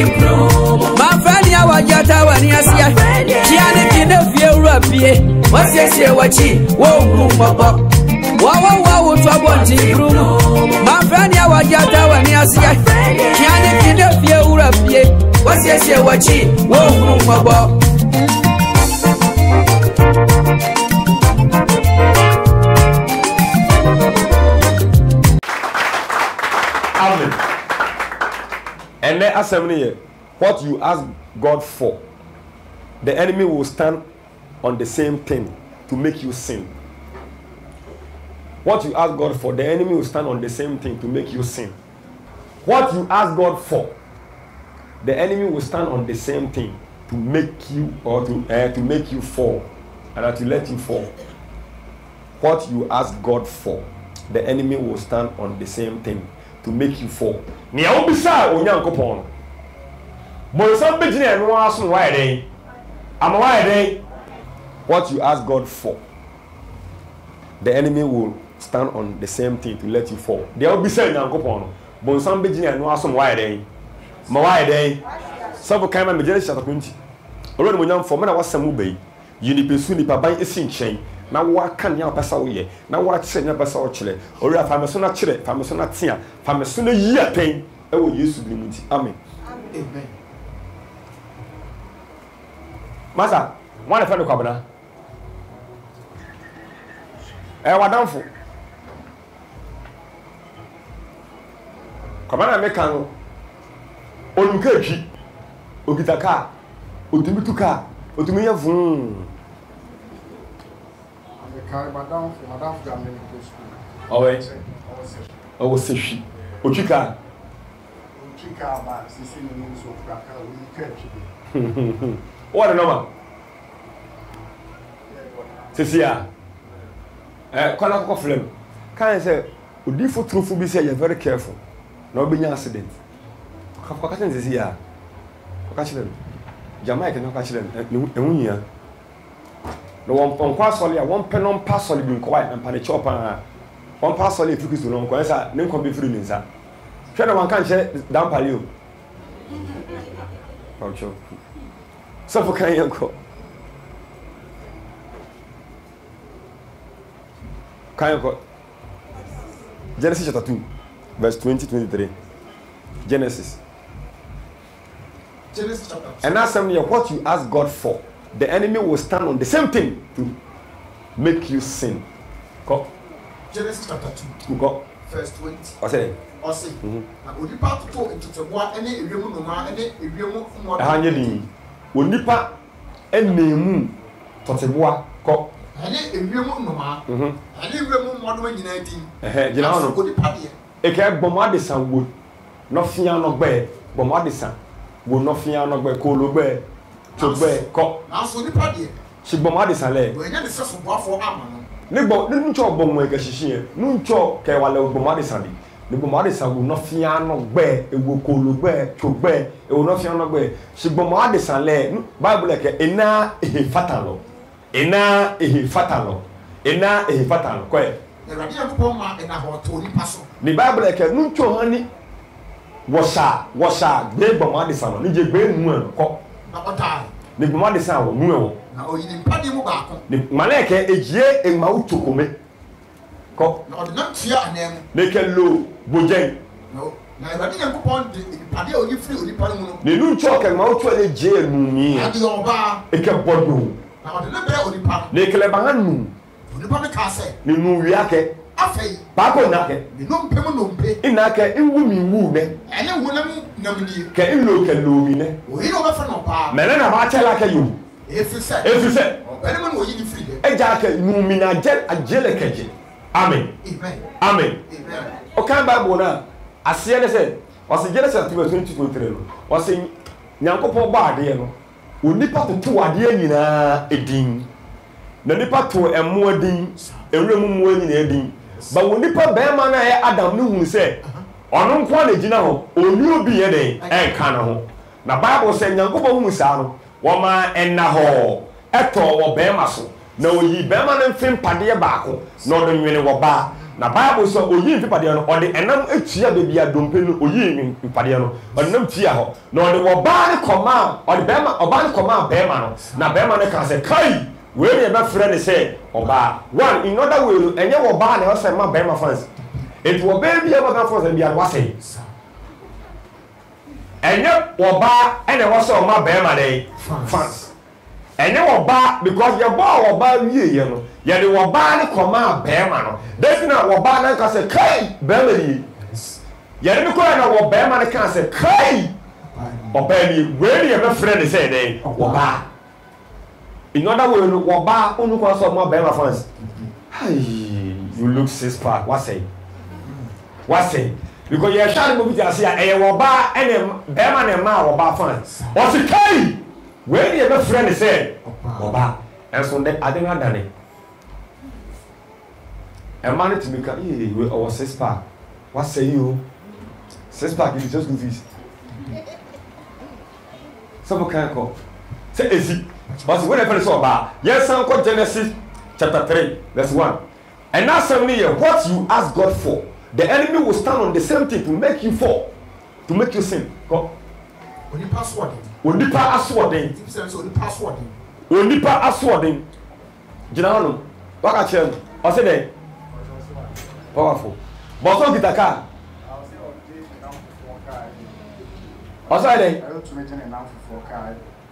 My friend, ya wajata when you see a Kiana Kinefia Rapie. What's your say what she won't move. Wow, trouble room. My friend, ya wajata when you see a Kiana Kinefia Rapie. What's your say what she won't move. Amen. And then assembly, what you ask God for, the enemy will stand on the same thing to make you sin. What you ask God for, the enemy will stand on the same thing to make you sin. What you ask God for, the enemy will stand on the same thing to make you or to make you fall and to let you fall. What you ask God for, the enemy will stand on the same thing to make you fall. Ni a obisa onyankopon. Mo san begine no aso why dey? Am why dey? What you ask God for, the enemy will stand on the same thing to let you fall. They obisa onyankopon. Mo san begine no aso why dey? Ma why dey? Sabu kan ma megere shata kunti. Oro mo nyam fo me na wasam bai. Yunipesu ni paban esi nchen. Na waka nya pesa wo ye na wa kire nya pesa wo kire ori afameso na kire fameso na tia fameso na yi apen e wo Yesu bi muti amen amen masa wana fa no kwabana wadanfo kwabana me kan onunka twi ogitaka otumituka otumiya vun Madame Gamel School. Oh, wait. Oh, c'est chi. Ochika. Ochika, but c'est une news of Kaka, we catch. What a number? Cecilia. Call up Cofflem. Can I say, would you for truth be say you're very careful? No being accident. Catching this year. Catch them. Jamaica no catch them. And no one pass solid, one pen on pass solid in quiet and panic chop one pass solid if you could long answer, no can be free in that. Try one can't share down palio. So for can you go? Can you go? Genesis chapter 2, verse 20-23. Genesis chapter 2. And ask them what you ask God for. The enemy will stand on the same thing to make you sin. Go. Genesis chapter 2. Go. Verse 20. I say. I say. Na onipa to into the boa ene ewemu no ma ene ewemu mo. Ahanye din. Onipa enemu toteboa ko. Ene ewemu no ma. Ene ewemu mo do nyina din. Gina no. Onipa de. E ka gbomo adesan wo. No fia no gbe. Gbomo adesan. Wo no fia no gbe ko lo gbe. Chogbe ko na so ni pade shigbo ma de sale we nya de seso boafo ama no ne gbo ne ncho gbo mo e ka hihie nu ncho ke wale gbo ma de sale ne gbo ma de sagu no fia no gbe ewo ko lo gbe chogbe e wo no fia no gbe shigbo ma de sale bible ke ena e fatalo ena e fatalo ena e fatalo ko e radi akpo ma ena ho to ni paso ni bible ke nu ncho hani washa gbe gbo ma de sale ni je gbe mu ko ni buma de san wo mu ewo na oyini mpade mu ba ko ni maleke ejie enma utokome ko na ode na tia anem ne ke lo bojen no na ibadi yankopon de mpade oyi free oni pare mu no ne nu choke enma utu ele je enu mi ade oba e ke bodo na ode na be oni pare ne kele ba hanu oni pare ka se ni nu wi ake afei ba ko na ke ni no mpem no mpe ina ke nwu mi wu ne ene wonam namni ke lo mi ne oyi no be fa no pa mele na ba chela ke yo efise ene mo oyi ni free de eja ke nu mi na ajele keje amen amen o kan bible na asiye ne se wasi Genesis 2:20-23 no wasi nyankopon ba ade no onipa to ade nyina edin na nipa to emo adin ewremu mu nyina edin ba wonipa bema na ye Adam ne hu se ono nko na gina ho oni obi ye den enka na ho na bible se nyankopon hu sa no wo ma enna ho eto wo bema so na oyi bema ne mfem pade baako na odo nwene wo ba na Bible so oyi mpade no ode enam etua be bia dompe no oyi mpade no ode nam tia ho na ode wo ba ne koma ode bema oba ne koma bema no na bema ne ka se kai we ne be frɛ ne se oba one in other way enye wo ba ne o se ma bema fans it wo be bia ma fans bia wa say enye wo ba ene wo se o ma bema dey fans enye wo ba because ye ba wo ba wie ye no ye de wo ba ne koma bema no that's na wo ba na ka se kai bema ni ye de ko na wo bema ne ka se kai oba ni we ne be frɛ ne se dey wo ba in other way no wo ba onu ko so ma bema fans hey you look six pack what say because you shall move to say e wo ba ene bema ne ma wo ba fans o se kai we ne be frɛ ne se wo ba enso de ade na dane e man to make we our six pack what say you six pack is just good fees some kind call say easy but when I finish about yes uncle Genesis chapter 3 verse 1 and now suddenly what you ask God for the enemy will stand on the same thing to make you fall to make you sin go Oni password jina no waka chen o say dey powerful but so get a car o say dey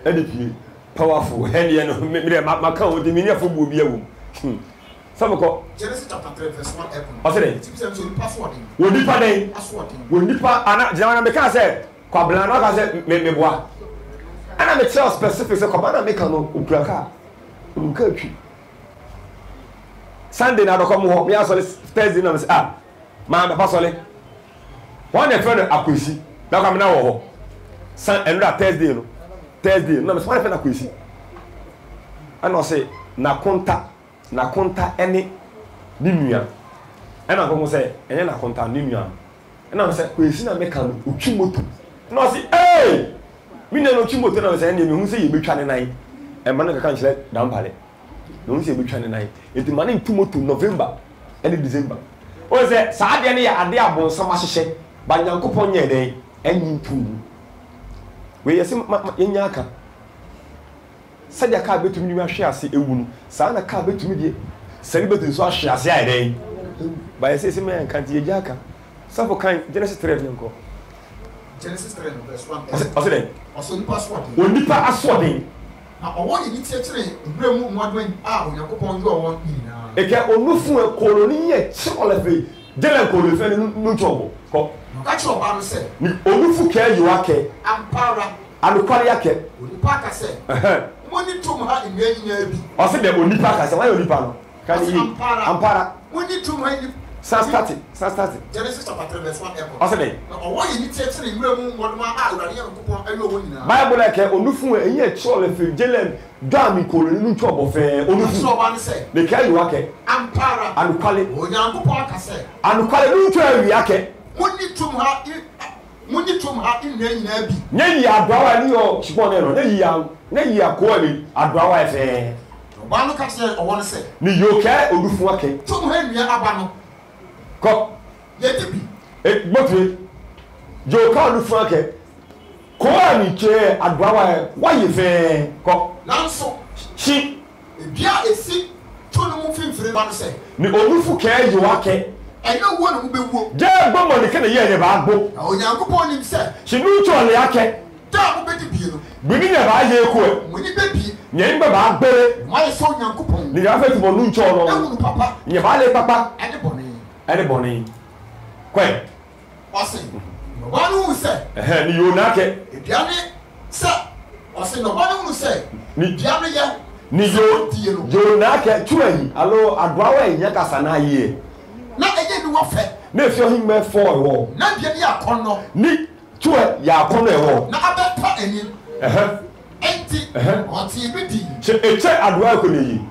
edp powerful heli no me maka o de mini afo bu bi awu some ko Genesis chapter 3 verse 1 o say dey oni pa dey oni pa ana jina na me ka say kwabla na ka say me boa ana me tell specific say kwabana me kan no okuraka nka twi Sunday na do come ho me asole Thursday na me say ma me pasole one e friend akwesi na ka me na wo ho enra Thursday no me one friend akwesi ana say na konta ene ni nua ana ko mo say enye na konta ni nua ana me say kwesi na me kan otwi moto na say mi na no twi moto na me say ene me hu say ye betwa ne nan e ma na ka kan chile dampale no say betwa ne nan enti ma na twi moto November and December o say saa de ne ya ade abonsam ahyehye ba nyankopon nye den enyi tu we yesi yenya aka sadia ka betumi ni ahwe ase ewu no saa na ka betumi die sari betu so ahwe ase ai den ba yesi me kan tie jaka safo kan Genesis 3 nko Genesis 3 verse 1 o say den o so nipa sword onipa aswodin na owo ni tiekire ibremu modwen onyankopon yo won nyina eke onufu ekoloni ye chi olefe jele kolofe nu chobo ko ka chi oba no se ni onufu ke yi wake ampara anukwari yake onipa ka se moni tum ha nyanya bi o se de onipa ka se wa onipa no kan yi ampara moni tum ha ni start Genesis chapter 3 verse 1 o se de na owo ni tiekire ibremu modwen urade yankopon ayo won nyina Bible eke onufu enye chi olefe jele dami koloni nu chobo fe onufu so oba no se de ke yi wake ampara anukwari onyankopon ka se anukwari nu cho awi yake moni tum ha nyanya bi nye yi adoawa ni yo chipon no ne yi akoa ni adoawa fe oba no ka se owo no se ni yoke onufu wake tum ha nua aba no ko ye debi gbotwe yoka onufu wake koa ni che adoawa wa yi fe ko nanso chi ebia esi tunu mu finfire ba no se ni onufu ke yi wake ene wo no be wo je gbomo ni ke ne ye ba gbo na onyankopon nim se chi nu cho le yake da mo be di bie no gbini ne ba ye ko mo ni be bie nye ngba ba gbere mai so onyankopon ni ya fe ti mo nu cho no ewu papa nye ba le papa ene boni kwe ose no ba no se ni yo na ke ebia ne se ose no ba no se ni bia ne ye ni yo na ke tuani alo adoawa enya kasa na ye na eje bi wo fe na fi ohin me fo ewo na bia ne akono ni tuwa ya akono ewo na abeta eni enti oti bi di che eche adoawa ko ne yi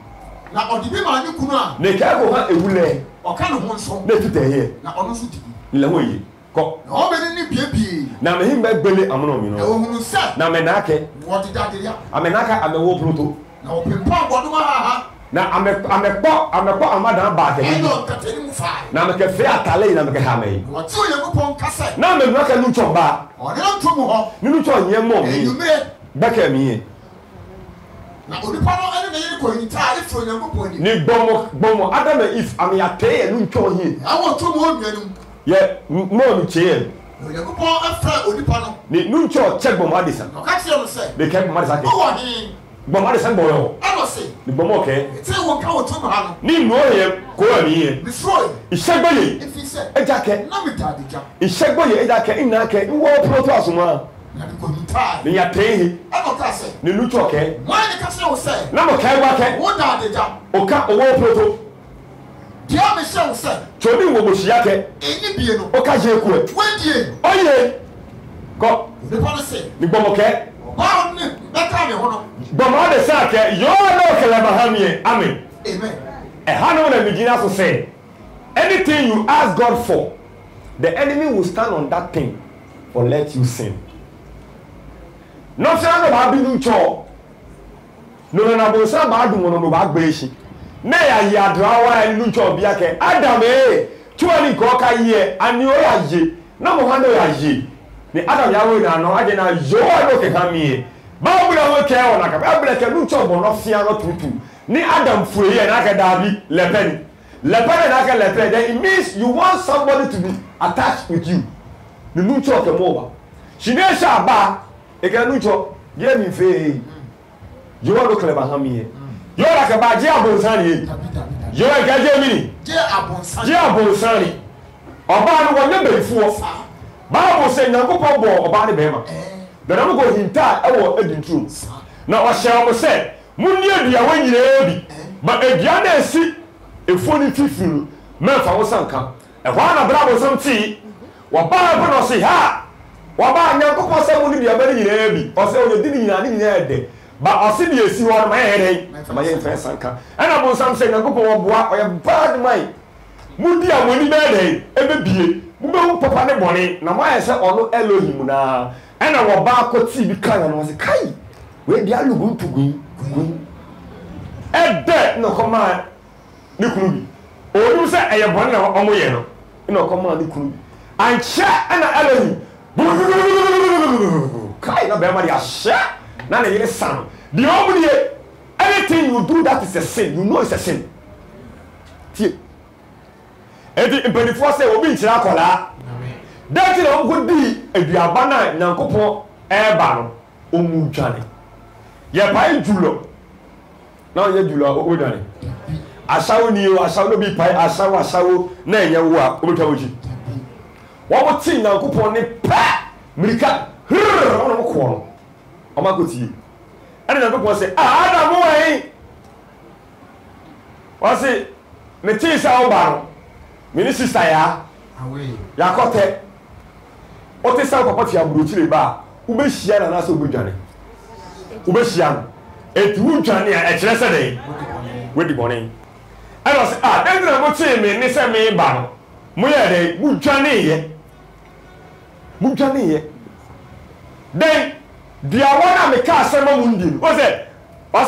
na odi bi ma ni kunu a ne ka ko ha ewule o ka no ho nso na tuta ye na ono so di le ho yi ko na o be ni bie na me him be gbele amono mi e no wo hunu se na me na ke wo di dade ya amenaka amewo proto na o pempa bodo ma ha na amekpo amadan back I don't cut any fire. na ameke fe atale na ameke ha mai What you Yankopon kasa. na me nwa ka nu chomba Or don't to mo. ninu cho nye mo You mi may. beka mi Na onipa no ene na yiri ko ntare fo Yankopon ni. ni bomo Adam and Eve am ya tey nu cho hi I want to mo nwanum. ye mo mi che Yankopon afra onipa no. ni nu cho check bomo adisa No ka tell say. they kept bomo adisa Oh he. bomo adisa boyo I don't say. ni bomo ke Say won ka won to mo ha no. ni no ye ko ami ye Destroy. isegboye If he said. ejake Na me tade jam. isegboye ejake ina ke wo proto asuma Na ko ntare. ni ya tey hi I don't ka say. ni nu cho ke Why the ka say o say. na mo kai wa ke Wo tade jam. oka owo proto Dia me say o say. chodi wo bo shia ke Eni bie no. oka je ku e When die. oye ko Onipa no say. ni bomo ke Ba ni beta me ho no. bomo adisa ke yo no kele mahamie amen Amen. a hand na begin to say anything you ask God for the enemy will stand on that thing or let you sin no say no ba bi nu cho no na bo sa ba dum no ba gbe shi na ya drawa nu cho bia ke Adam tuani ko ka ye ani o ya ye na mo hando ya ye ni Adam ya we na no age na yo no ke kamie ba bu na we ke ona ka ba ke nu cho bo no fia no tutu ni Adam fue ye na ka dabi lepeni na ka lepeni then it means you want somebody to be attached with you ni nu cho ke mo ba shinesha ba e ka nu cho ye mi fe yo no kleba hamie yo la ka ba je abonsan ye yo e ka je mi ni Je abonsan. je abonsan ni oba no wo nye befuo Bible say Nyankopon bo oba ne bema na mo go hinta e wo edintrum na o hye mo say munni adua wanyire bi ba adua na esi efoni fifiru mefa wo sanka e ho na bra bo sam ti wo ba bo no say ha wo ba Nyankopon say munni dua ba ne nyire bi o say o ye di nyina ne nyina ede ba o se bi esi ho ma yere ma ye fa sanka ana bo sam say Nyankopon wo boa o ye bad mind mudi amoni be dey ebe bie mu be papa ne bone na mo ayese ono Elohim na ana wo ba ko ti bi kan na wo se kai we dia lugu tugu ede no koma ni kunu bi o du se eye bone na omo ye no no koma ni kunu bi anche ana Elohim kai na be ma dia she na ne yele san the omni anything you do that is a sin you know it's a sin tie edi mpanifo se obi nkyira akola dati na onko di aduaba na Nyankopon eba no omu dwane ye pai julo na ye julo o dwane asawo ni o asawo no bi pai asawo na enye wo a obetwa woji wo mo ti Nyankopon ni pa mirika ono ko no o ma ko ti ene Nyankopon se Adam wo wasi me ti sa o ba no mini sister ya Away. ya kote o te sa papa fi aburo chire ba wo be hia na na so bodwane wo be hia no etu wudwane a e kire se dey we di bone I was den na mo ti me ni se me ba no mo ye dey wudwane ye den dia wona me ka se ma mundi o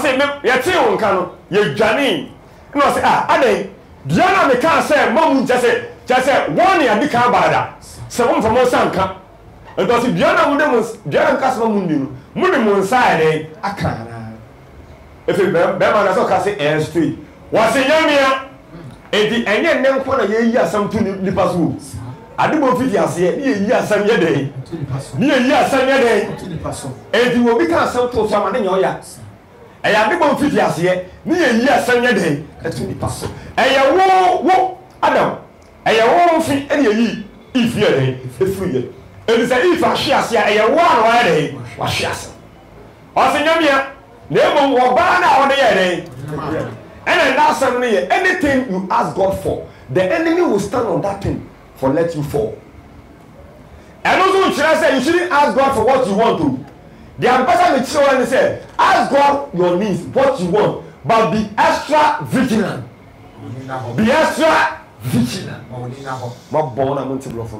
se me ye ti won ka no ye dwane no se aden Diana me can say mamu just one ya dika bada se won from sanka and does Diana mu dem Diana ka se mamu ndinu mu de mu side akana if be ma na so ka say street was nyamia edi enye nnen ko na ye yi asam tu ni pasu ade mo fiti ase ni ye yi asam ye den ni ye yi asam ye den edi wo bi ka asam to so ma ne nyoya eya de mo fiti ase ni ye yi asam ye den etu ni pasu eya wo Adam eya wo fi ene yi ifi ere efiri ye eni say if ahwe ase eya wo an wa ere wa hwe ase o se nyamia na emo wo ba na wo de ye ere and that some anything you ask God for the enemy will stand on that thing for let you fall and also say you shouldn't ask God for what you want to the ambassador with children say ask God your needs what you want but be extra vigilant. Be extra vigilant. Ma bon na monte blofo.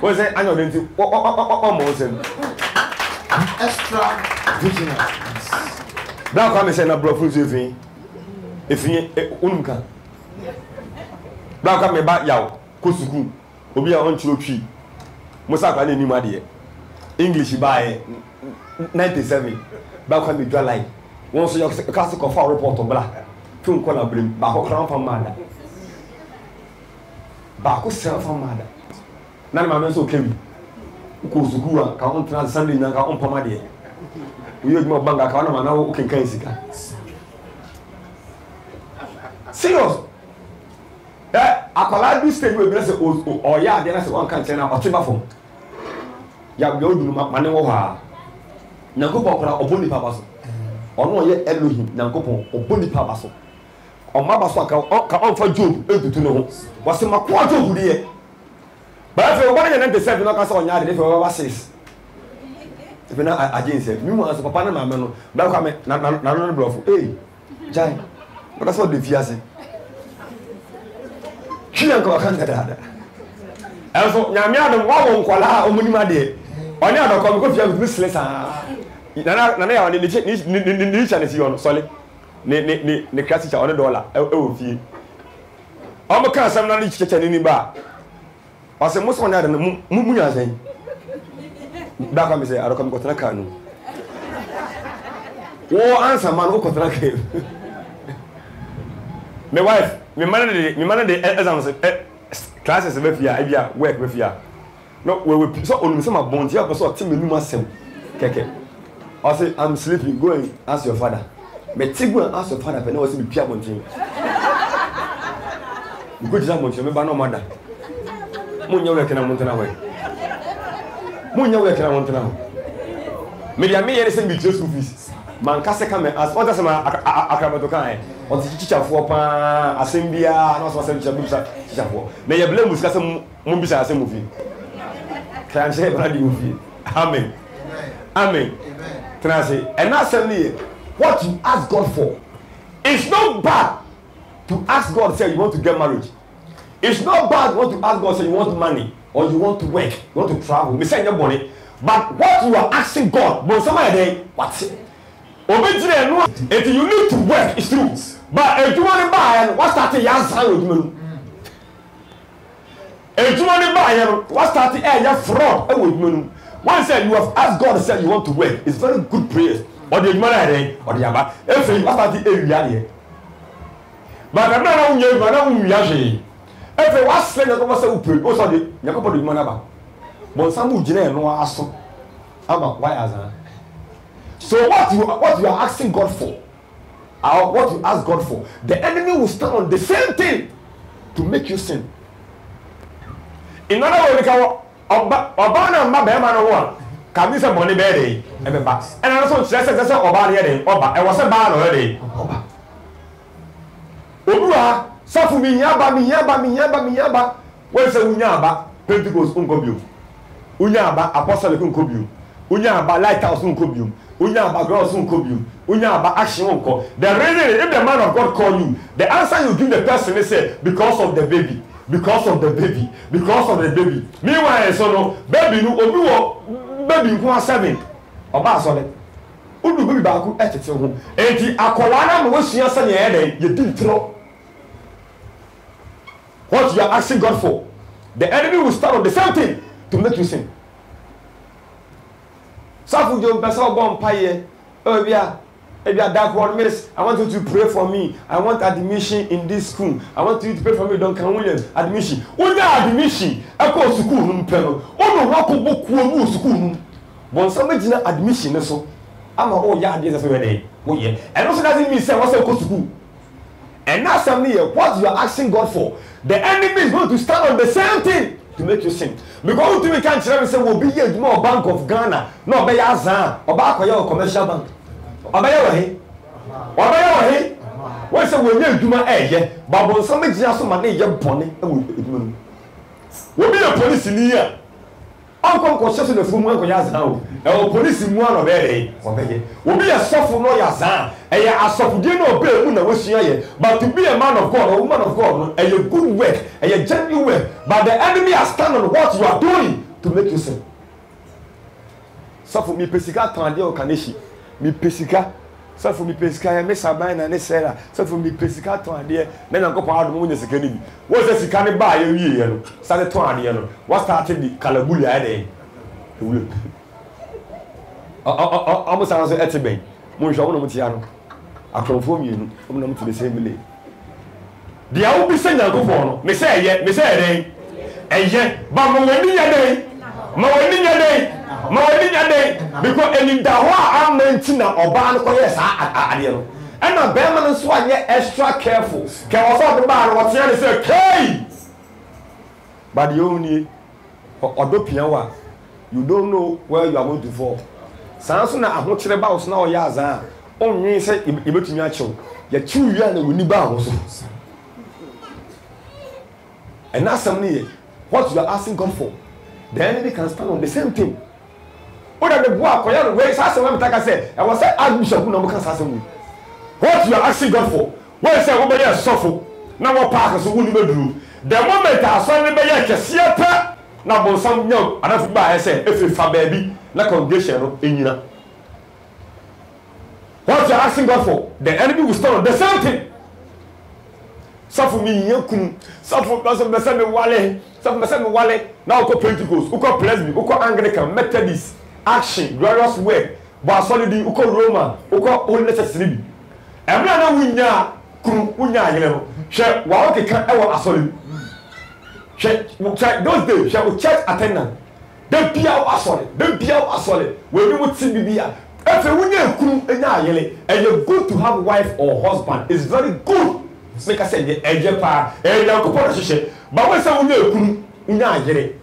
What say anyo denti? What mo say? Extra vigilant. That come say na blofo zefin. efinye unumka blanka me ba yawo ko suku obi a on chiro twi musa kwa ni ma de English ba 97 ba kwa me dwa line won so yo ka se ko fa report bla tun ko na brim ba ko kran fa mada ba ko se fa mada na ma me so kewi ko suku a ka on tran Sunday na ka on pama de uyo mo banga ka na ma na o kenkan sika serious akwala du stage we bless o ya de na se one kan na o tiba fom ya gbe odunu ma ne wo ha na ko pokora oboni papa so ono ye Elohim na ko pon oboni papa so o ma ba so ka on fa Job edutu ne ho wo se ma ko Job de ye ba fe o ba ne 97 no ka so nya de fe o ba 6 if na agency mi mo aso papa na ma me no ba kwa me na no blofo jai ba so de fiase Chian ko kan dada. Eso nyame adom wa won kwala omuni ma de. Oni adoko ko fia bi sile sa. Na ya ni chane si ono sole. Ni classic cha $1 e wo fie. O mo kan sam na ni chicha ni ba. O se mo so nya de mu nya san. Da ka mi se adoko ko tana kanu. Wo answer man ko tana ke. My wife, me man the exams classes be fia ebia work be fia. No we so onum say my bond here so team me asem keke. I say I'm sleeping, go and ask your father. Me go and ask your father but no say be pia bontin. You go to that bontin me ba no mother. Munya work na montina we. Munya work na montina we. Me dia me here say be school fees. Man ka se ka me as what say ma akrabato kan on ti chichafo pa asembia na so asem chichafo me ye blame muska se mo bisa asem mufi kan se bradi mufi amen amen transe and now say what you ask God for, it's not bad to ask God say you want to get married. It's not bad you want to ask God say you want money or you want to work, you want to travel, me say your money, but what you are asking God but somebody dey what's it obedient no if you need to work it's true but if you want to buy what start ya san odumanu if you want to buy what start ya fraud e odumanu one say you have asked God say you want to work it's very good prayer or the money there or the aba if you what start e ria there but na na unye na unya je if you was say you go say u pray o so de yakopo de money aba bon samu gina e no aso aba why azan. So what you are asking God for, or what you ask God for, the enemy will stand on the same thing to make you sin. In other words, oba na mba be ma no wo ka mi se boni be dey e be ba and also say oba dey dey oba e wo se ba no dey oba obua safu mi yaba we say unya aba Pentecost unko biu unya aba apostolic unko biu unya aba lighthouse unko biu unya aba gross unko biu unya aba action unko. The reason if the man of God call you, the answer you give the person is say because of the baby. Because of the baby. Meanwhile, so no baby no obi wo baby nko 7. Oba so le. Odu baby ba ku etete ho. Enti akola na mo sua se ne ye den ye di tro. What you are asking God for, the enemy will start on the same thing to make you sin. Safu jo pesa bon paye. Oh yeah, dark one miss. I want you to pray for me. I want admission in this school. I want you to pray for me. Duncan Williams admission. Onya admission. Eko school num pelo. Ono wako boku omu school. Bon some gina admission so. Ama oh yeah dey so we dey. Oh yeah. And also doesn't mean say what say go school. And now something here, what you are asking God for, the enemy is going to stand on the same thing to make you sin. Because we can't say we'll be here more Bank of Ghana. No be Azan or back or commercial bank. Obayawahi. Why say we need Juma eh? But somebody just money your bonnet. We'll be a police in here. Uncle conscious in the full month now. Our police in one of a will be a soft no yazan. And a soft dinner bill when I was here. But to be a man of God or woman of God, and your good work and your genuine work. But the enemy has stand on what you are doing to make you sin. So for me, Pesica Tandia or Kaneshi. Mi pesika So for me pesika me saban na ne sera. So for me pesika ton ade na Nyankopon adom wo nyesika ni bi. Wo se sika ne ba ye wie ye no. Start ton ade no. What started the kalabuli ade. Ewule. Almost answer eteben. Mo hwa wo no mutia no. Akrofo mienu. Wo no muti the same way. Dia wo bi se Nyankopon no. Me say ye, me say den. Eye, ba mo wani nya den. Ma wani nya den. Ma wani nya den. Because eni da ho a amenti na oba no koye sa ade no. And na be man so anye extra careful. Ke wo so de ba no wo tia say kai. But you only odopia wa. You don't know where you are going to fall. Sanso na ahokyere ba wo so na o ya azan. Onyin say ibetumi a chew. Ya chew wi na woni ba ho so. And that's something what you are asking God for. The enemy can stand on the same thing. What are the boy koya way say when me say I was say Archbishop no mo kan say what you are asking God for. When say we be suffer na wo park so woni meduru. The moment aso ne be ye kese pa na bo sam nyam anafu ba say efifa baabi na congregation no enyina. What you are asking God for, the enemy will stand on the same thing. Suffer me yakun, suffer me wale, suffer me wale. Now uko Pentecost, uko Presby, uko Anglican, Methodist, Action, Glorious Word, Basolidi, uko Roma, uko Holy Church. Emra na winya kun winya yele no. She wa o keka e wa asoli. She those days, she church attendant. Dem pia o asoli. We be muti bibia. Efe winya kun enya yele. And you good to have wife or husband. It's very good. Make I say the eje pa ko pon hye ba we say woni ekunu nya agere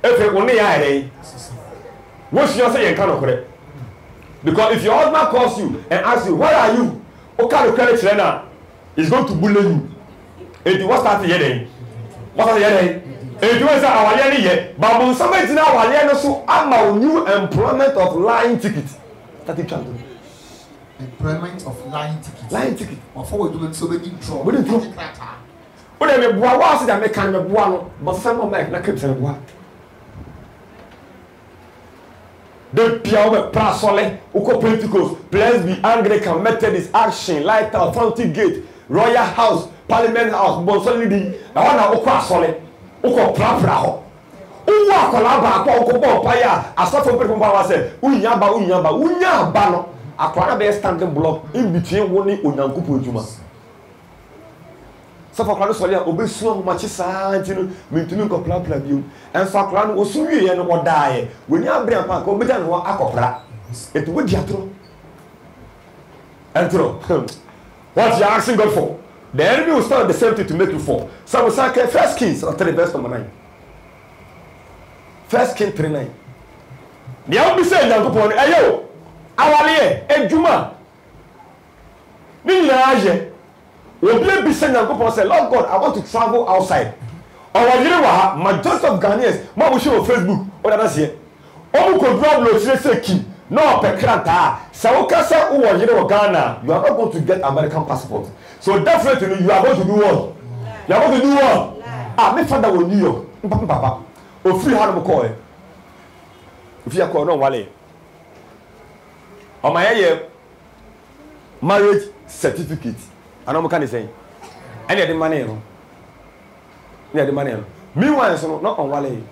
efe woni ya ere what you say you can correct because if your husband calls you and asks you where are you o ka credit na is going to bully you and what start here then and you say awale ni ye ba mo so me tina awale no so ama new employment of line ticket that it can do. Employment of line ticket. Line ticket. Before we do so many draw. We didn't draw. What they me boa was that me can me boa no, but some of make na keep say boa. The pia we prasole, uko Pentecost, Presby, Anglican, Methodist, Action, Lighthouse, Fountain Gate, Royal House, Parliament House, Bonsolidi. Na wana uko asole, uko prapra ho. Uwa kola ba kwa uko bo pa ya, asafo pe pa wa say, unya ba no. Akwara be standing block in between woni onyankopon djuma so for kwara so le obesu ho machi saa ntino mentumi nkopla pla biu enso akwara no osu wie no wodaaye woni abre ampa ka obeja no akopra etu wodi atro entro what you are asking God for, the enemy will start the same thing to make you fall. So we say 1 Kings 3 verse number 9. 1 Kings 3:9. The only say nyankopon ayo awale edjuma ni naaje obi bi say nyankopon say Lord God, I want to travel outside. Awajire wa majority of Ghanaians ma wo share on Facebook o da se o ko drop lo tire say ki no pekranta say wo ka say wo wajire wa Ghana, you are not going to get American passport. So definitely you are going to do what? You are going to do what? My father will New York. Papa. O free hand mo call. If you call no wale. On my marriage certificate. I know what can say. Any the money, no. Yeah, the money. Meanwhile, so not on wale.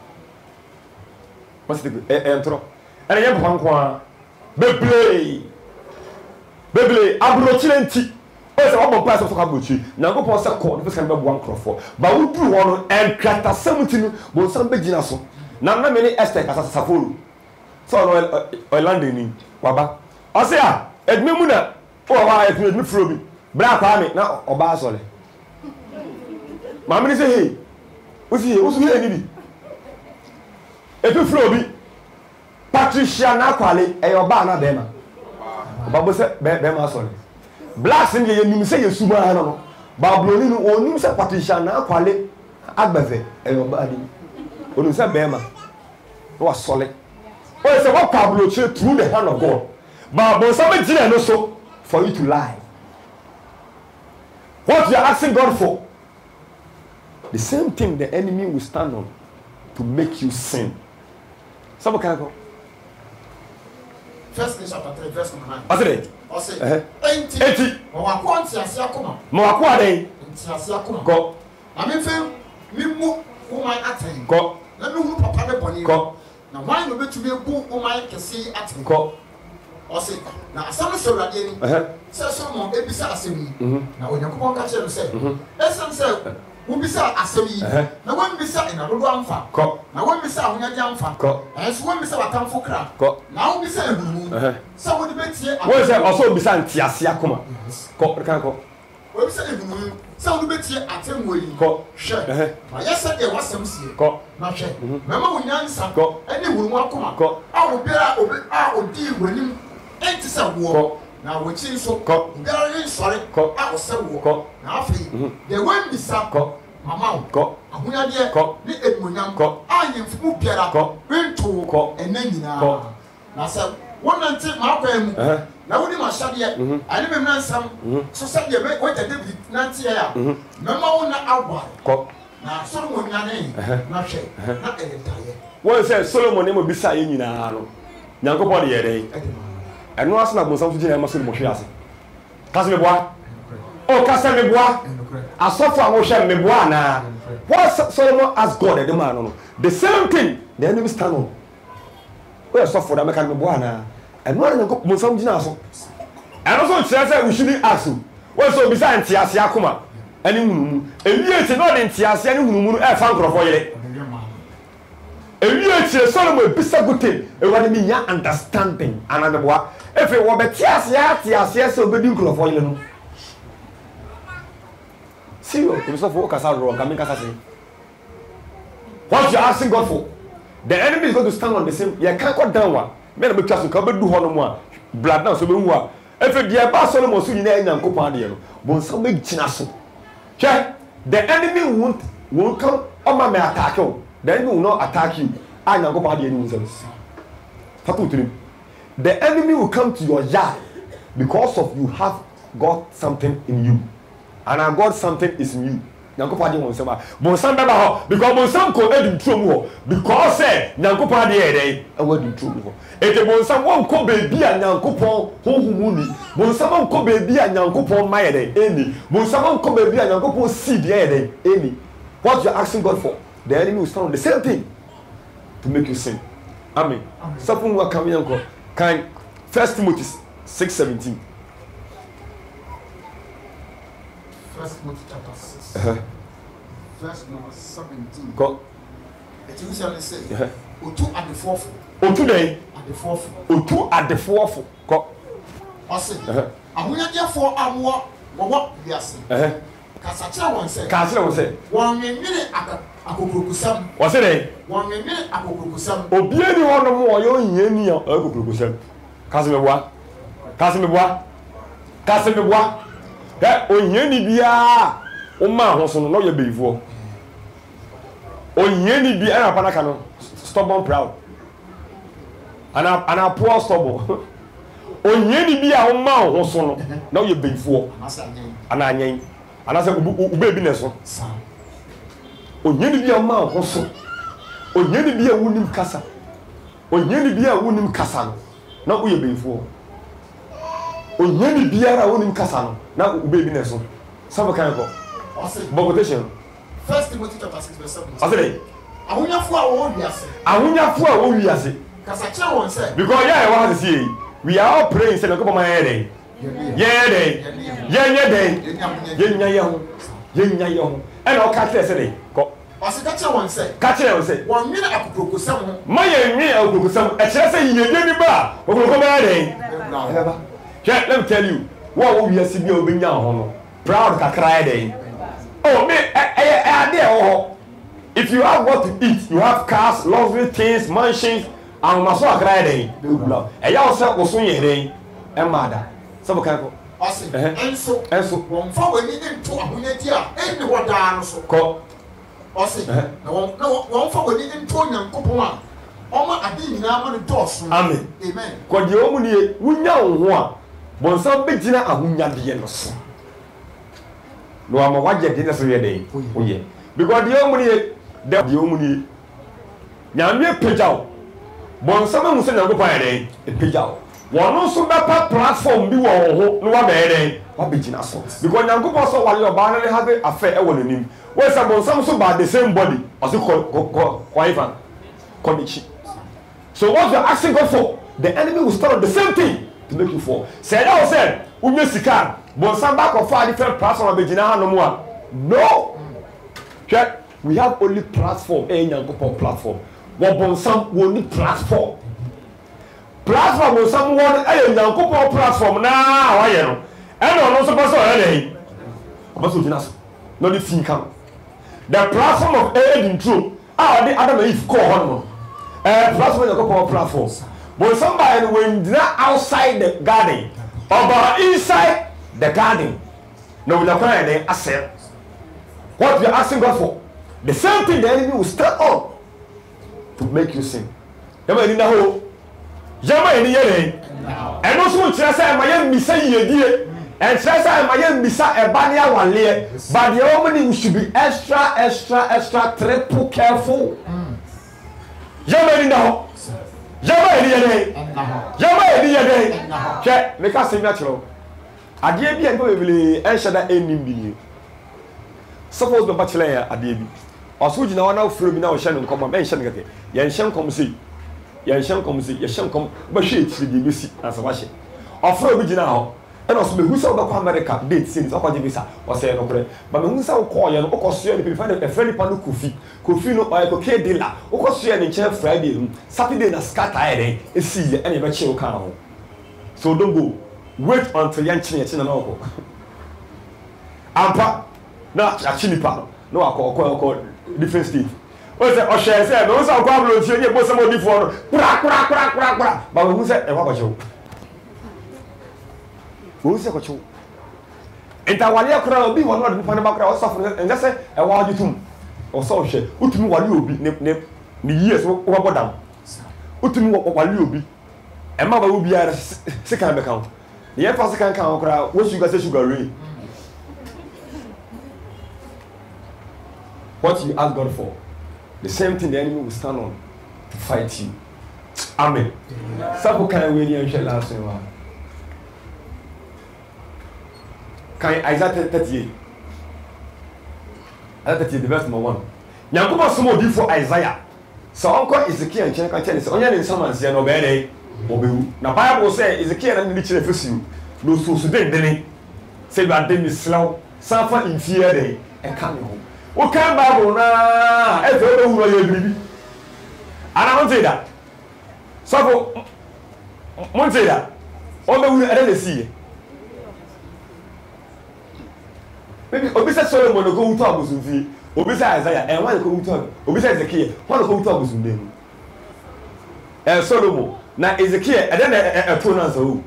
What's the intro? And I am one Beble Abrochilenti. Ose wo bon pass of kabuchi na go pon se call the first can be one crofo ba wo du wono en krata 70 no bo san be gina so na me ni Esther asasa folu so no Orlando ni waba o se a edme mu na o wa edme fro bi bra kwa me na oba sole ma me say hey o si he ni bi edme fro bi Patricia na kwale e oba na be ma oba bo se be ma sole blacks in the nim say yesuma no babloni no onim say Patricia na kwale agbaze e obadi onim say bema wa sole o say what Pablo through the hand of God but some gina no so for you to lie. What you are asking God for, the same thing the enemy will stand on to make you sin. Some can go First Kings chapter 3 verse 9. Ɔsɛ Ɔsɛ enti enti ɔwakɔ ntiase akoma. ma wakɔ adɛn Ntiase akoma. kɔ Na me fɛ me mu woman atɛn. kɔ Na me hu papa ne bɔne. kɔ Na wan no betumi ebu woman kɛse atɛn. kɔ Ɔsɛ na asɛm no sɛ Awurade ni. Sɛ Solomon ebisa asɛm yi. Na Onyankopɔn ka kyerɛ no sɛ ɛsɛm sɛ wobisa asɛm yi na wombisa ɛnadodo amfa kɔ na wombisa ahonyade amfa kɔ ɛnso wombisa watamfo kra kɔ na wobisa ahurumu sɛ wode bɛtie wɔn sɛ ɔsɛ obisa ntiase akoma kɔ kan kɔ wobisa ahurumu sɛ wode bɛtie atemmuo yi kɔ hwɛ na yɛ sɛ deɛ wasɛm sie kɔ na hwɛ mɛma wo nyansa kɔ ɛne hurumu akoma kɔ a obiara a odii w'anim ɛnte sɛ woɔ kɔ na wɔkyi nso kɔ obiara rensɔre kɔ a ɔsɛ woɔ kɔ na afei deɛ woambisa kɔ mama wo kɔ ahonyadeɛ kɔ ne animonyam kɔ a nyɛmfumu biara kɔ rento kɔ ɛna nyinaa kɔ na sɛ wonante maakwan mu na wonim ahyɛdeɛ ɛne memna nsɛm so sɛdeɛ wagya David nanteɛ a mɛma wo na aware kɔ na Solomon nyane na hwɛ na ɛyɛ daeɛ wɔn sɛ Solomon ne mo bisa yɛ nyinaa no Nyankopɔn de yɛ dɛ ɛno ase na bonsam so gyina ɛma Solomon hwɛ ase kase me boa o kase me boa asɔfo a wɔhwɛ me boa na what Solomon asked God at the man no the same thing the enemy stand on o yɛ sɔfo da mɛka me boa na ɛno ara Nyankopɔn bonsam gyina so ɛno so kyerɛ sɛ we shouldn't ask you wɔn sɛ obisa ntiase akoma ɛne hunumu ewie ti na ɔde ntiase ne hunumu no ɛfa nkorɔfo yere ewie ti Solomon ebisa gute ewade mi nya understanding anadeboa efe wo be ti ase se obedi nkorɔfo yere no see you so for kasa wrong coming kasa say what you asking God for the enemy is going to stand on the same you can't go down one me na betwa so ka bedu ho no mo a blood now so be hu a efe dia ba Solomon so nyina Nyankopɔn ade no bon some be gina so hwɛ the enemy won't come on my attack you the enemy will not attack you I Nyankopɔn ade any themselves fatu trim the enemy will come to your yard because of you have got something in you and I got something is in you Nyankopɔn ade won sema bon sam beba ho because bon sam ko edi trom ho because say Nyankopɔn ade yɛ dɛ awadi trom ho ete bon sam won ko beebi a Nyankopɔn honhumu ni bon sam won ko beebi a Nyankopɔn ma yɛ dɛ eni bon sam won ko beebi a Nyankopɔn seed yɛ dɛ eni what you asking God for the enemy will stand on the same thing to make you sin amen sapun wa kam yanko kan 1 Timothy 6:17 1 Timothy chapter 6 verse number 17 go it is say otu adefofo otu den adefofo otu adefofo go ose ahonyadefo awo wo wiase kasa kyerɛ wɔn sɛ wɔn nwene akokurukusam wɔse den wɔn nwene akokurukusam obie ni hɔ no mo ɔyɛ ohia ni akokurukusam kase me boa hɛ ohia ni bia o ma ho so no no yɛ beifo ohia ni bia na panaka no stubborn proud ana poor stubborn ohia ni bia o ma ho so no na yɛ beifo ana anyen ana sɛ ube bi ne so onyeni bia ma ho so onyeni bia wonim kasa onyeni bia wonim kasa no na wo ye benfo onyeni bia ra wonim kasa no na ube bi ne so sabe kan ko quotation 1 Timothy chapter 6 verse 7 asere ahonyafo a wo wiase kasa kyerɛ wɔn sɛ because yeah what has see we are all praying say ko ma yɛ yenya ye ho ɛna o ka kyerɛ sɛ de kɔ ɔse ka kyerɛ wɔn sɛ wɔn nwene akokurokosam ho ma yɛ nwene akokurokosam ɛkyerɛ sɛ yiyedie ni ba okurokɔ ma yɛ hwɛ let me tell you wo wiase bi a obenya ho no proud kakra yɛ de oh me ade ho if you have what to eat you have cars luxury things mansions and maso akra yɛ de ɛya wo sɛ wo so yɛ de ɛmada sɛ kan ko ɔse ɛnso wɔn fa w'ani nto ahonyadi a ɛnni hɔ daa no so kɔ ɔse na wɔn fa w'ani nto Nyankopɔn a ɔma ade nyinaa ma no dɔɔso amen kɔdeɛ ɔmu nie wonya wo ho a bɔnsam bɛgyina ahonyadeɛ no so na wama wagye de ne so yɛ dɛn woyɛ because deɛ ɔmu nie deɛ ɔmu nie nyame pagya wo bɔnsam ahu sɛ Nyankopɔn yɛ dɛn pagya wo One also better platform be one no one better. What be so? Because Nyankopon so while your banner have a affair one him. When some so bad the same body as you call Ivan. So what you're asking God for, the enemy will start the same thing to make you fall. Said I said, Unyesika, but some back of 5 different platforms of Bejina no more. No. Check. We have only platform, a Nyankopon platform. What bon some only platform. Platform with someone a Nyankopon platform now. I know. And on also person any. But we not the thing come. The platform of aid in truth. Ah, the other if call on. Platform Nyankopon platform. But somebody when not outside the garden or inside the garden. No, we are going to accept what we are asking God for. The same thing the enemy will start on to make you sin. Yama in the hole. Yama in the yelling. And also, Chessa, my young Missa, and Chessa, my young Missa, a banya one layer. But the opening should be extra, triple careful. Yama in the hole. Yama in the yelling. Yama in the yelling. Check, make us say natural. I gave you a baby, and shall I end in suppose the bachelor at the baby. Also, you know, now through me now, Shannon come and mention it. Yan Shan come see. Yan Shan come see. Yan Shan come, but she is the BC as a wash. Or for original. And also, who saw the America date since Opa Jimisa or say no prayer. But who saw call and Ocosia, if you find a friendly panu Kofi, Kofi no by Coquet de la, Ocosia and Chair Friday, Saturday, and Scatter, and see any virtual canal. So don't go. Wait until Yan Chin and Oco. Ampa, not a chili panel. No, I call different Steve. What's that? Osha said, no, so Pablo, you put somebody for crack. But who said, and what was you? Who said, what you? And I want your crowd be one of the Panama crowd suffering, and just say, I want you to, or so shit. Who to me what you be, the years over down. Who to me what you be? And Mama will be at a second account. The first can count crowd, what you got sugar ray. What you ask God for, the same thing the enemy will stand on to fight you. Amen. Some can win you and last one. Can Isaiah 38? Isaiah 38, the verse number 1. Nyankopon sumo di for Isaiah. So Uncle Ezekiel and Chen is only in someone's year no better. Now Bible say Ezekiel and Richard Fusu. No so then say that they is slow, suffer in fear day and coming home. What can Bible na? Every who are you, baby? And I won't say that. So, won't say that. All the way I didn't see. Maybe Obisa Solomon go to Abusufi, Obisa Isaiah, and one go to Obisa Ezekiel, one go to Abusundem. And Solomon, now Ezekiel, and then a pronounce who.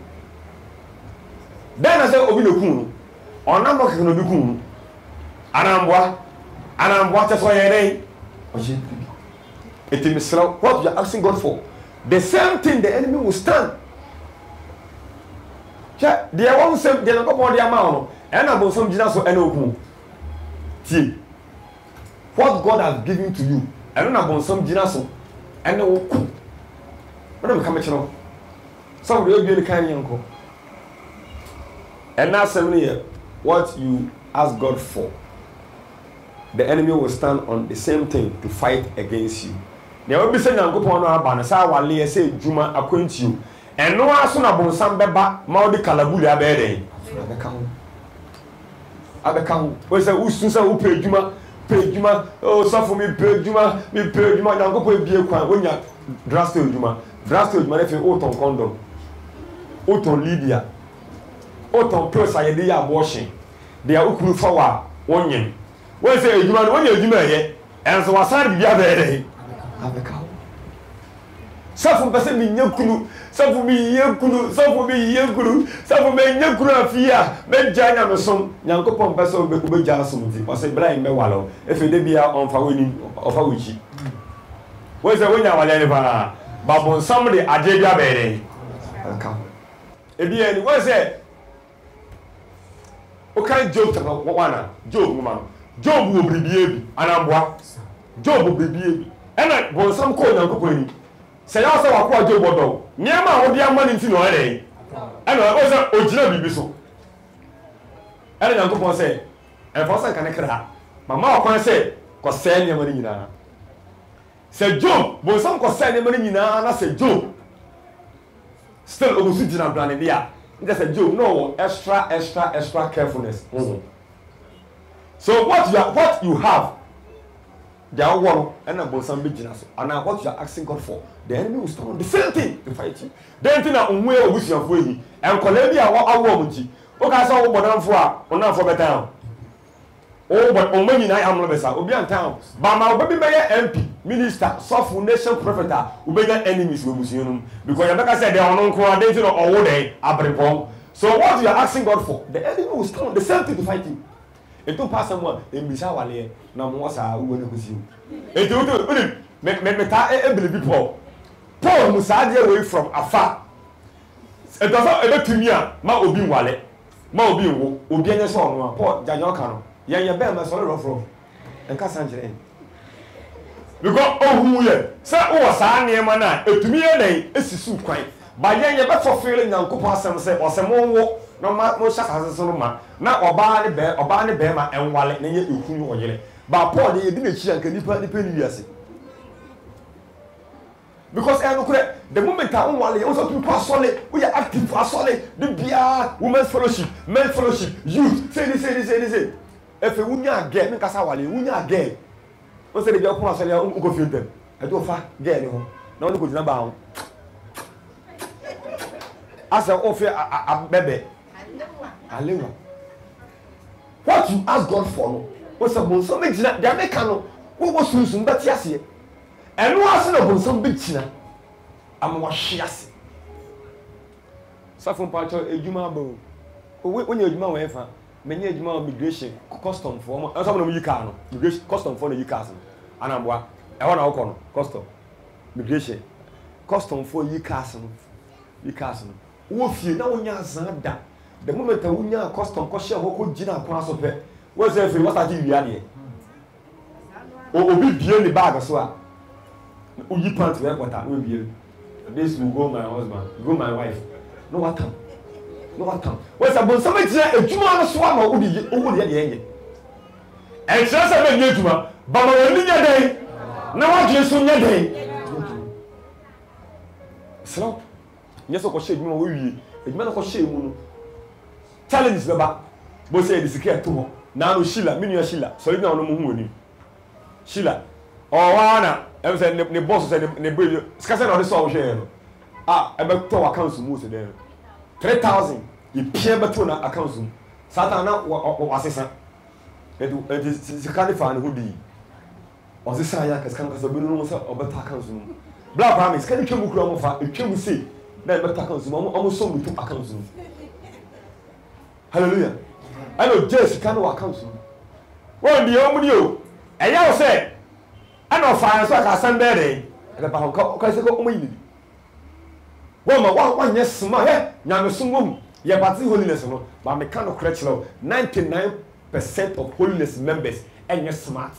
Then I said, Obino Kun, or number can be Kun. And I'm watching for your name. It is what you are asking God for. The same thing the enemy will stand. They are one same, they are not going to amount. And I'm some Jesus for any see what God has given to you. I don't know some Jesus and no cool. What am I coming to? Some will be the kind of uncle. And now, what you ask God for. The enemy will stand on the same thing to fight against you. There will be saying, I'm going to ban as I will say, Juma acquaint you. And no one soon about some beba, Maudi Calabula bede. Abekam, where's a Ususa who pay Juma, oh, suffer me, pay Juma, now go pay beer when you're drastic Juma, if you out on condom, out on Lydia, out on person, they are washing. They are ukru forward, one yen. When say you man when you do and so was sad the other day. Have a cow. Some person be yakulu, some for me yakulu, some for me yakulu, some for me yakulu fear, men jana no some Yankopon person be jasum, was a blind mewalo, if they be on for winning of a witchy. Where's the winner whatever? But when somebody a jabba bede. A cow. If the end was it? What kind of joke about one? Joke, woman. Job will be baby, and I'm what? Job will be baby. And I want some coin and company. Say, also, I call Job. Niama odi amani nti no ere. And o say ojina bibi so. Ere Nyankopon say, e for say kan kra. Mama o kwan say ko say niama ni nyina. Say Job, bo sam ko say niama ni nyina na say Job. Still ogusu jina brand dia. Just say Job no extra carefulness. So what you have, they are one and about some business. And now what you are asking God for, the enemy will stand on the same thing to fight you. Then thing that umwe wish you for you. And Colombia what woman. Okay, so for better. Oh, but when I am Robesa, will be in town. But my baby MP, minister, soft nation prophet, who be enemies with museum. Because Rebecca said they are non coordinated all day, Abrepom. So what you are asking God for, the enemy will stand on the same thing to fight you. Et tout passe moi et Bisa Wale, na moi ça ou ne kusi. Et tout me ta e believe Paul Musa dey away from afar. Et doesn't ever to me ma obi wale. Ma obi wo, obi anya so no Paul janyo ka no. Ye be ma so rough. Enka sanjere. Because ohu ye, say o sa niema na etumi ye den esisu kwan. Ba ye be fulfill Nyankopon asem say osemo wo no ma no shaka so ma na oba ne be ma enwale na ye ehunu oyele ba Paul ye di na chi anka nipa ni wiase because the moment I unwale you also to pasole we are active pasole the bia women's fellowship men's fellowship youth say this if you nya girl me kasa wale nya girl o say the girl come asole o go feel them e do fa girl ni ho na o go dina ba ho asa o fe bebe Alewa. What you ask God for no? What's a bonsom big china? They make no. What was soon but yes here? And what's a bonsom big china? I'm wash yes. Safon Pacho, a Juma bow. When you're Juma wafer, many Juma migration, custom for some of you can. Migration custom for the UCAS. And I'm what? I want to call custom. Migration. Custom for UCAS. UCAS. Wolf, you know, when you're Zanda. The moment that we are custom, caution, who could Gina cross of it, what's every what's that you or be beyond the bag as well. You pant wear what I will be. This will go my husband, go my wife. No what time. No what time. What's about somebody say a Juma swam or would be over the end. And just a minute, but only a day. No one just on your day. So, yes, of course, you a man of shame. Challenge baba bo say the secret to ho na no Sheila menu Sheila so you na no mu hu oni Sheila o wa na e say ne boss say ne boy ska say na so hwe no e be to account mu so there 3000 you pay beto na account mu satan na wa sesa e sikani fa ne hudi o sesa ya kas kan kas be no so obeta account mu black promise kan twemu kura mo fa twemu say na e beta account mu o mo so mu to account mu. Hallelujah. I know Jesus can work out. One the only you. And you say, I know fire so I can send there. And the Bahan Kasi go only. One yes, my Yamasum, Yabati holiness, but I'm a kind of crutch law. 99% of holiness members and you're smart.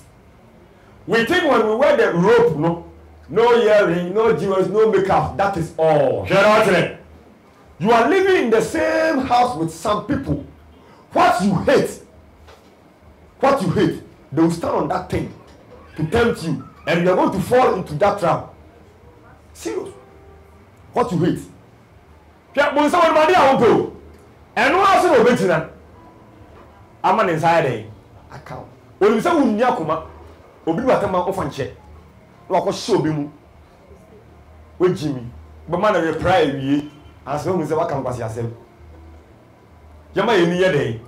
We think when we wear the rope, no earring, no jewels, no makeup, that is all. You are living in the same house with some people. What you hate, they will stand on that thing to tempt you, and you are going to fall into that trap. Serious. What you hate. When someone money I won't go. And no else will be to I'm an inside account. When you say Unyakuma, Obi Watama often check. Like a show bimu. With Jimmy. But man, I pray. As long as I can pass yourself. Yama any day.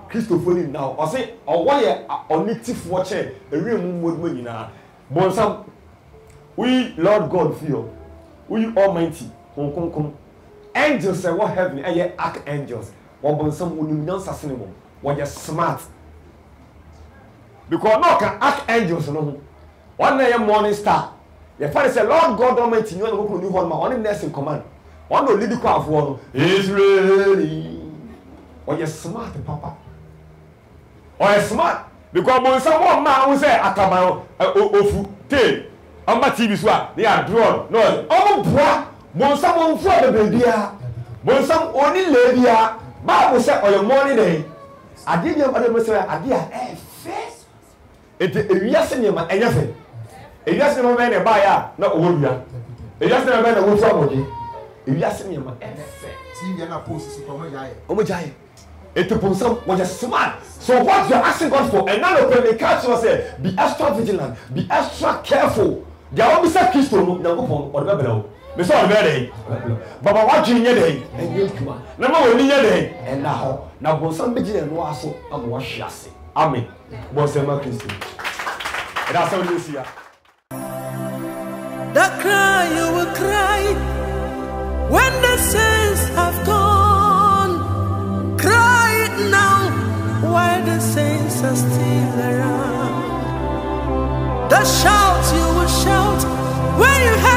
Christopher now. I say, or why a native watcher, a real moon in our Bonsam. We, Lord God, feel. We Almighty. Angels say, what heaven? And yet, archangels. Or Bonsam will not sustainable. When you're smart. Because no can archangels no. One day, morning star. Your father said, Lord God Almighty, you want to do one next in command. One will lead the crowd for is ready. Or you're smart, Papa. Or you're smart. Because when someone man will say, Akamao, Ofu, Tay, on my TV swap, they are drawn. No, oh, boy, Bonsam on for the baby. Bonsam only lady. Bible say on your morning day. I did your other say idea first. It yes in your anything. It just never been a buyer, not wood. It just never been a wood family. It yes in your see you not post it to some was just smart. So what you're asking God for, and now the catch was say, be extra vigilant, be extra careful. There will be some Christo, no, or the below. Miss all very, but what you need, and you come on. Number 1 day, and now some vigilant was so and wash chassis. Amen. Was a Christo. And that's how you see it. The cry you will cry when the saints have gone. Cry it now while the saints are still around. The shout you will shout when you have